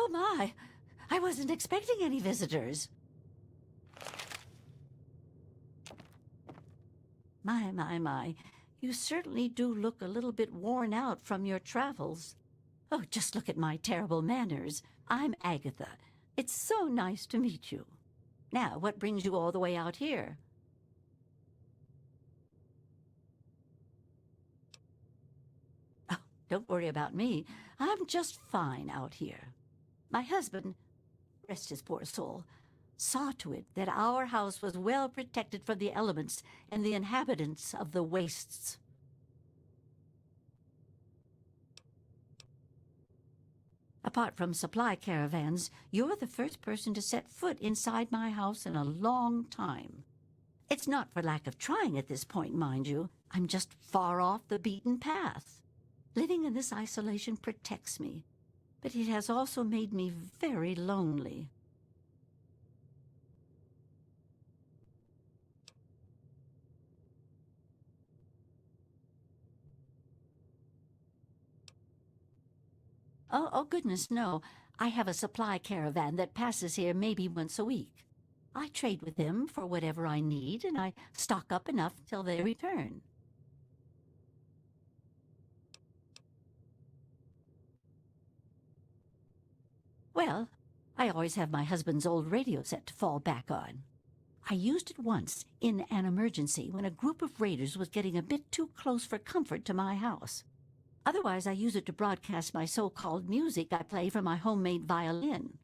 Oh, my! I wasn't expecting any visitors. My. You certainly do look a little bit worn out from your travels. Oh, just look at my terrible manners. I'm Agatha. It's so nice to meet you. Now, what brings you all the way out here? Oh, don't worry about me. I'm just fine out here. My husband, rest his poor soul, saw to it that our house was well protected from the elements and the inhabitants of the wastes. Apart from supply caravans, you're the first person to set foot inside my house in a long time. It's not for lack of trying at this point, mind you. I'm just far off the beaten path. Living in this isolation protects me, but it has also made me very lonely. Oh, goodness, no. I have a supply caravan that passes here maybe once a week. I trade with them for whatever I need, and I stock up enough till they return. Well, I always have my husband's old radio set to fall back on. I used it once in an emergency when a group of raiders was getting a bit too close for comfort to my house. Otherwise, I use it to broadcast my so-called music I play from my homemade violin.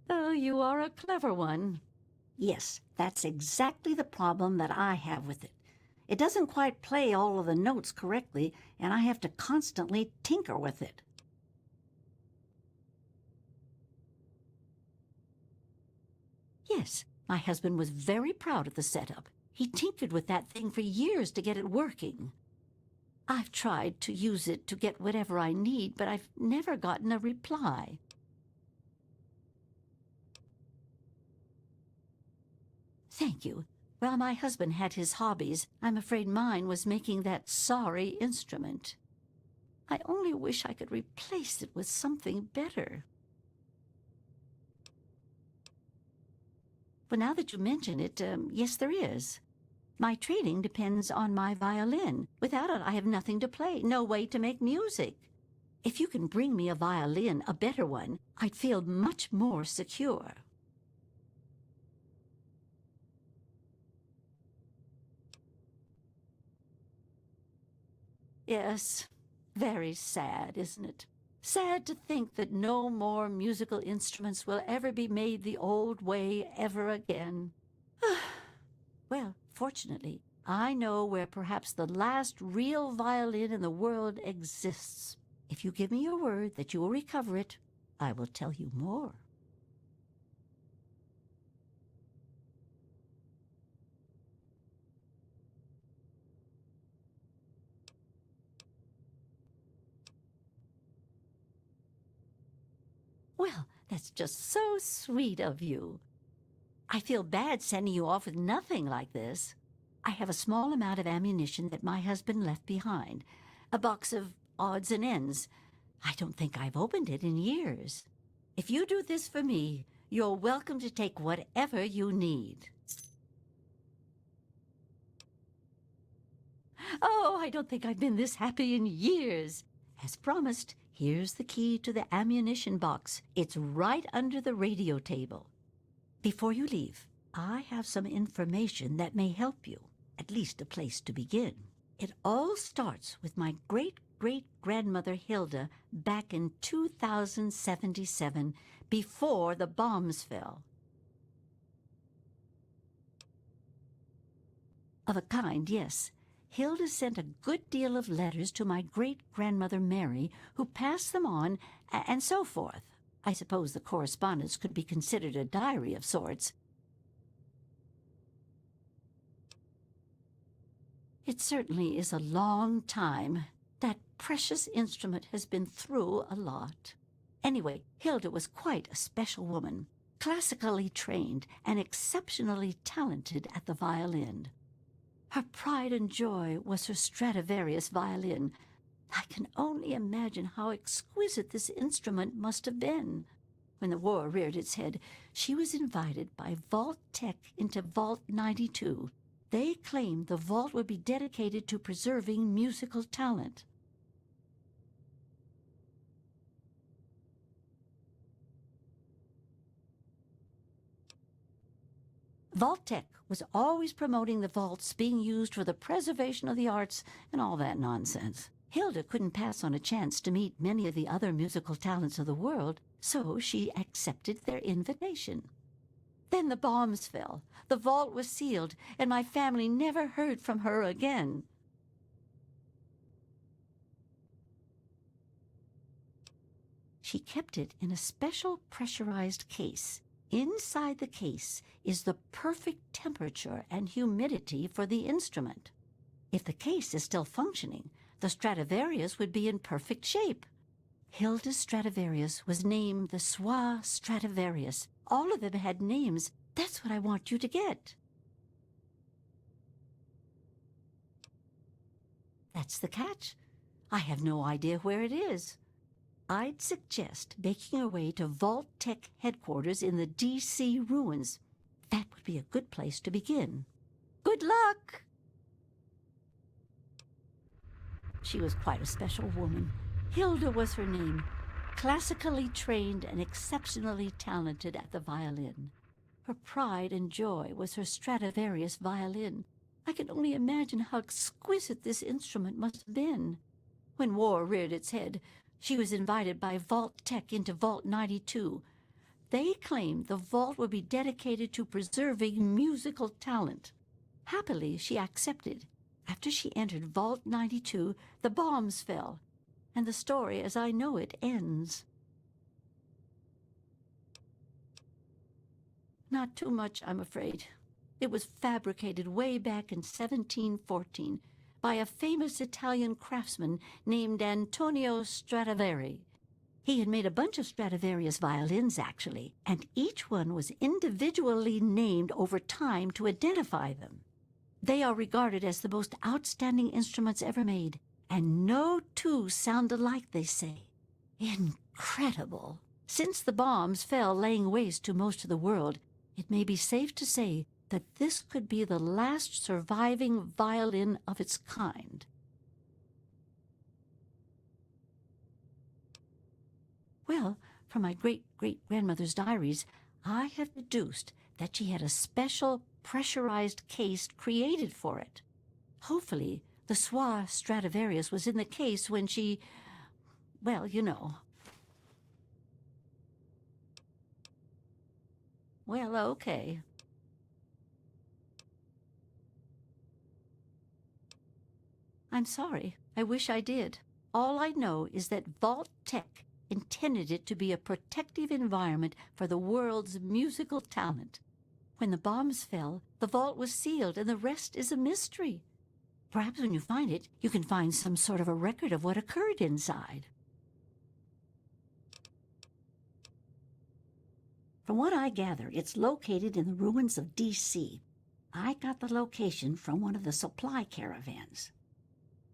Oh, you are a clever one. Yes, that's exactly the problem that I have with it. It doesn't quite play all of the notes correctly, and I have to constantly tinker with it. Yes, my husband was very proud of the setup. He tinkered with that thing for years to get it working. I've tried to use it to get whatever I need, but I've never gotten a reply. Thank you. While my husband had his hobbies, I'm afraid mine was making that sorry instrument. I only wish I could replace it with something better. Well, now that you mention it, yes, there is. My trading depends on my violin. Without it, I have nothing to play, no way to make music. If you can bring me a violin, a better one, I'd feel much more secure. Yes, very sad, isn't it? Sad to think that no more musical instruments will ever be made the old way ever again. Well, fortunately, I know where perhaps the last real violin in the world exists. If you give me your word that you will recover it, I will tell you more. Well, that's just so sweet of you. I feel bad sending you off with nothing like this. I have a small amount of ammunition that my husband left behind, a box of odds and ends. I don't think I've opened it in years. If you do this for me, you're welcome to take whatever you need. Oh, I don't think I've been this happy in years. As promised, here's the key to the ammunition box. It's right under the radio table. Before you leave, I have some information that may help you, at least a place to begin. It all starts with my great-great-grandmother Hilda back in 2077, before the bombs fell. Of a kind, yes. Hilda sent a good deal of letters to my great-grandmother Mary, who passed them on, and so forth. I suppose the correspondence could be considered a diary of sorts. It certainly is a long time. That precious instrument has been through a lot. Anyway, Hilda was quite a special woman. classically trained and exceptionally talented at the violin. Her pride and joy was her Stradivarius violin. I can only imagine how exquisite this instrument must have been. When the war reared its head, she was invited by Vault Tech into Vault 92. They claimed the vault would be dedicated to preserving musical talent. Vault Tech was always promoting the vaults being used for the preservation of the arts and all that nonsense. Hilda couldn't pass on a chance to meet many of the other musical talents of the world, so she accepted their invitation. Then the bombs fell, the vault was sealed, and my family never heard from her again. She kept it in a special pressurized case. Inside the case is the perfect temperature and humidity for the instrument. If the case is still functioning, the Stradivarius would be in perfect shape. Hilda's Stradivarius was named the Soir Stradivarius. All of them had names. That's what I want you to get. That's the catch. I have no idea where it is. I'd suggest making your way to Vault Tech headquarters in the D.C. ruins. That would be a good place to begin. Good luck! She was quite a special woman. Hilda was her name. Classically trained and exceptionally talented at the violin. Her pride and joy was her Stradivarius violin. I can only imagine how exquisite this instrument must have been. When war reared its head, she was invited by Vault Tech into Vault 92. They claimed the vault would be dedicated to preserving musical talent. Happily, she accepted. After she entered Vault 92, the bombs fell, and the story as I know it ends. Not too much, I'm afraid. It was fabricated way back in 1714 by a famous Italian craftsman named Antonio Stradivari. He had made a bunch of Stradivarius violins, actually, and each one was individually named over time to identify them. They are regarded as the most outstanding instruments ever made, and no two sound alike, they say. Incredible! Since the bombs fell laying waste to most of the world, it may be safe to say that this could be the last surviving violin of its kind. Well, from my great-great-grandmother's diaries, I have deduced that she had a special pressurized case created for it. Hopefully, the Soir Stradivarius was in the case when she... well, you know. Well, okay. I'm sorry. I wish I did. All I know is that Vault Tech intended it to be a protective environment for the world's musical talent. When the bombs fell, the vault was sealed, and the rest is a mystery. Perhaps when you find it, you can find some sort of a record of what occurred inside. From what I gather, it's located in the ruins of D.C. I got the location from one of the supply caravans.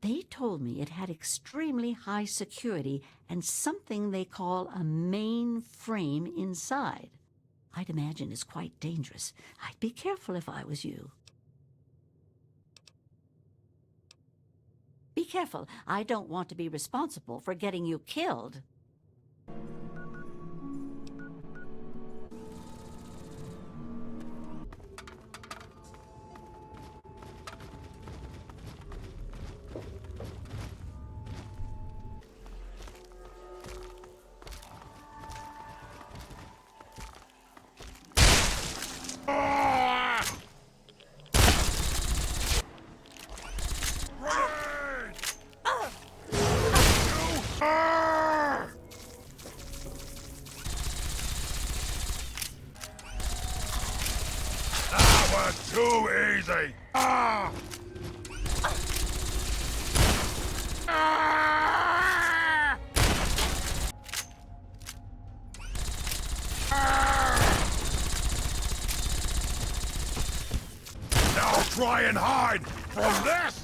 They told me it had extremely high security and something they call a mainframe inside. I'd imagine it's quite dangerous. I'd be careful if I was you. Be careful. I don't want to be responsible for getting you killed. Too easy! Ah! Ah! Ah! try and hide from this!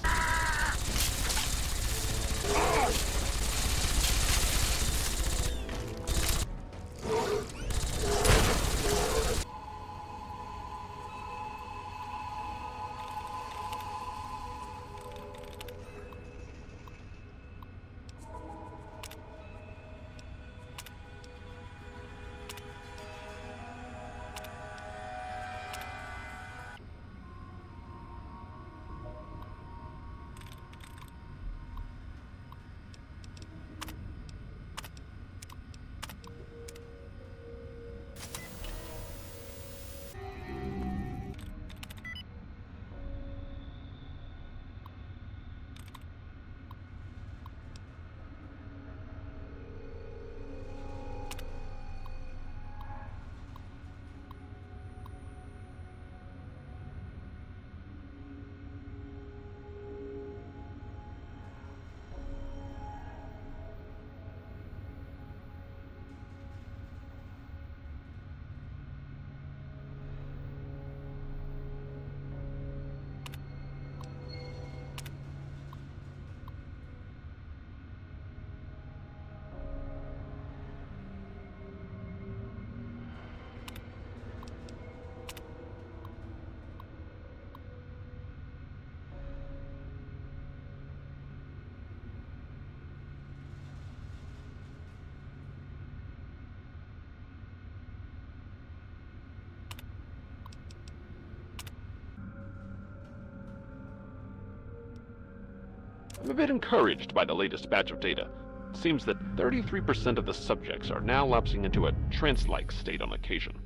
I'm a bit encouraged by the latest batch of data. It seems that 33% of the subjects are now lapsing into a trance-like state on occasion.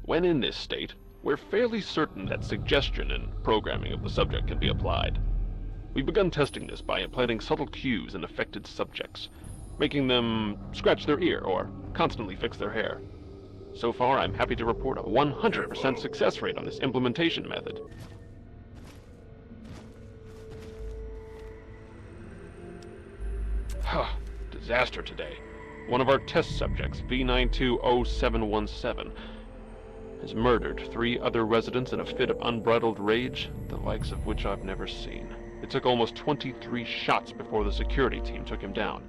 When in this state, we're fairly certain that suggestion and programming of the subject can be applied. We've begun testing this by implanting subtle cues in affected subjects, making them scratch their ear or constantly fix their hair. So far, I'm happy to report a 100% success rate on this implementation method. Disaster today. One of our test subjects, V920717, has murdered 3 other residents in a fit of unbridled rage, the likes of which I've never seen. It took almost 23 shots before the security team took him down.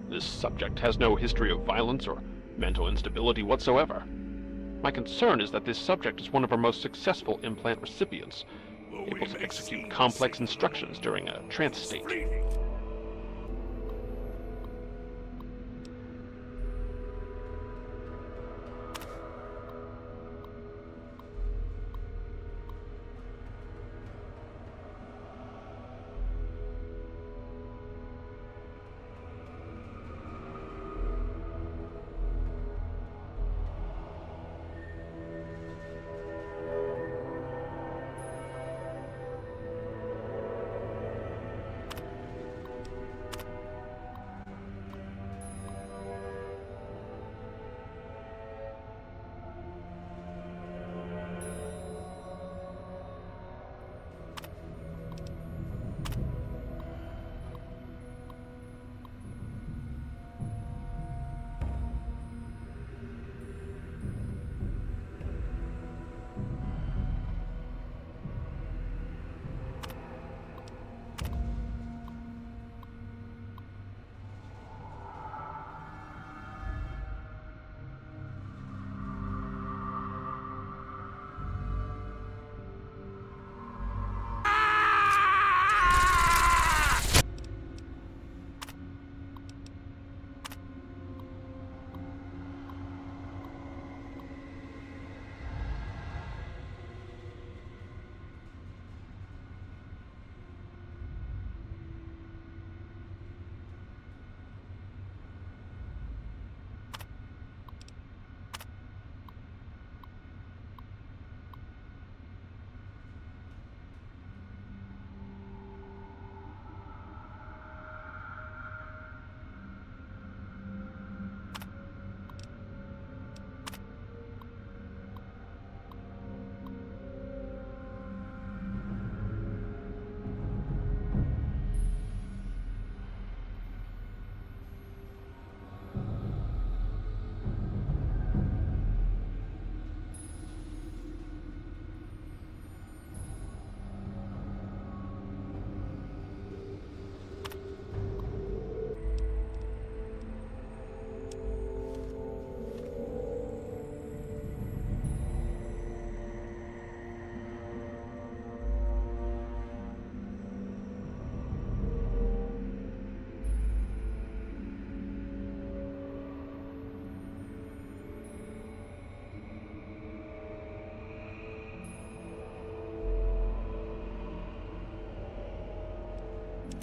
This subject has no history of violence or mental instability whatsoever. My concern is that this subject is one of our most successful implant recipients, able to execute complex instructions during a trance state.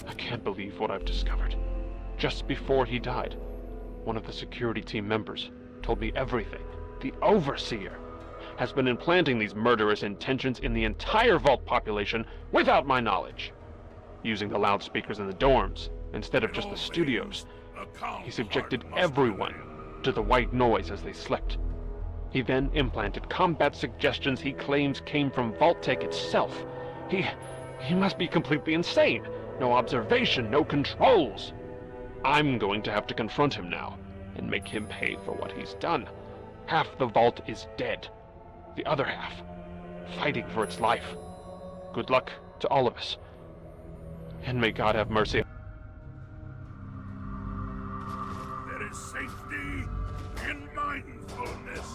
I can't believe what I've discovered. Just before he died, one of the security team members told me everything. The Overseer has been implanting these murderous intentions in the entire Vault population without my knowledge. Using the loudspeakers in the dorms instead of just the studios, he subjected everyone to the white noise as they slept. He then implanted combat suggestions he claims came from Vault-Tec itself. He must be completely insane. No observation, no controls. I'm going to have to confront him now and make him pay for what he's done. Half the Vault is dead. The other half, fighting for its life. Good luck to all of us. And may God have mercy. There is safety in mindfulness.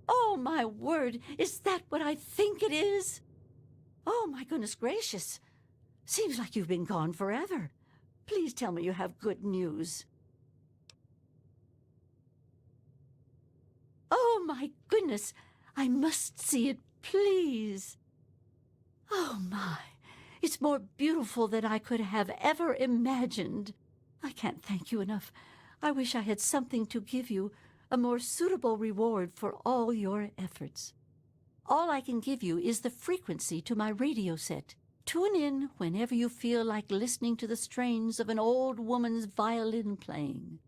Oh, my word, is that what I think it is? Oh, my goodness gracious. Seems like you've been gone forever. Please tell me you have good news. Oh, my goodness. I must see it, please. Oh, my. It's more beautiful than I could have ever imagined. I can't thank you enough. I wish I had something to give you, a more suitable reward for all your efforts. All I can give you is the frequency to my radio set. Tune in whenever you feel like listening to the strains of an old woman's violin playing.